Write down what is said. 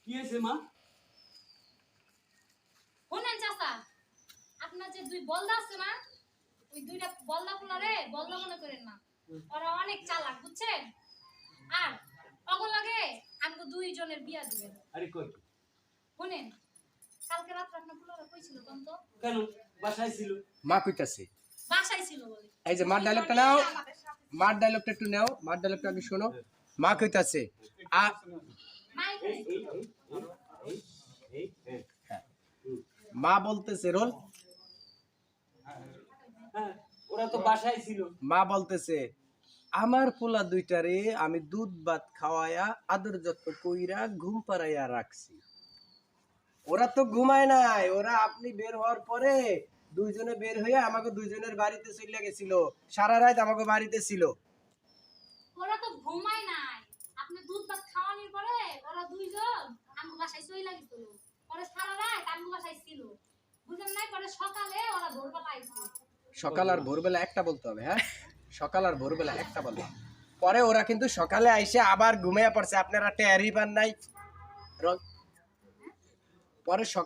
কি হয়েছে মা? শুনেন চাচা, আপনার যে দুই বলদা আছে না, ওই দুইটা বলদা পোলারে বলদা মনে করেন না, ওরা অনেক চালাক বুঝছেন। আর অগল লাগে আমাকে দুইজনের বিয়া দিবেন। আরে কই শুনেন, কালকে রাত আপনার পোলারে কইছিল কোন তো কেন বাসায় ছিল? মা কইতাছে বাসায় ছিল বলে। এই যে মার ডায়লগটা নাও, মার ডায়লগটা একটু নাও, মার ডায়লগটা আগে শোনো। মা কইতাছে মাইক মা বলতেছে রোল, হ্যাঁ ওরা তো বাসায় ছিল। মা বলতেছে আমার পোলা দুইটারে আমি দুধ ভাত খাওয়ায়া আদর যত্ন কইরা ঘুম পাড়াইয়া রাখছি। ওরা তো ঘুমায় নাই, ওরা আপনি বের হওয়ার পরে দুইজনে বের হইয়া আমাকে দুইজনের বাড়িতে চলে গেছিল, সারা রাত আমাকে বাড়িতে ছিল। ওরা তো ঘুমায় নাই, আপনি দুধ ভাত খাওয়ানোর পরে ওরা দুইজন আমগো বাসায় চইলা গেছিল। পরে সারা রাত আমগো বাসায় ছিল, বুঝেন নাই। পরে সকালে ওরা ভোরবেলা আইছে। সকাল আর ভোরবেলা একটা বলতে হবে, হ্যাঁ সকাল আর ভোরবেলা একটা বলবে। পরে ওরা কিন্তু সকালে আইসে আবার ঘুমিয়ে পড়ছে, আপনারা টেরই পান নাই। পরে সকাল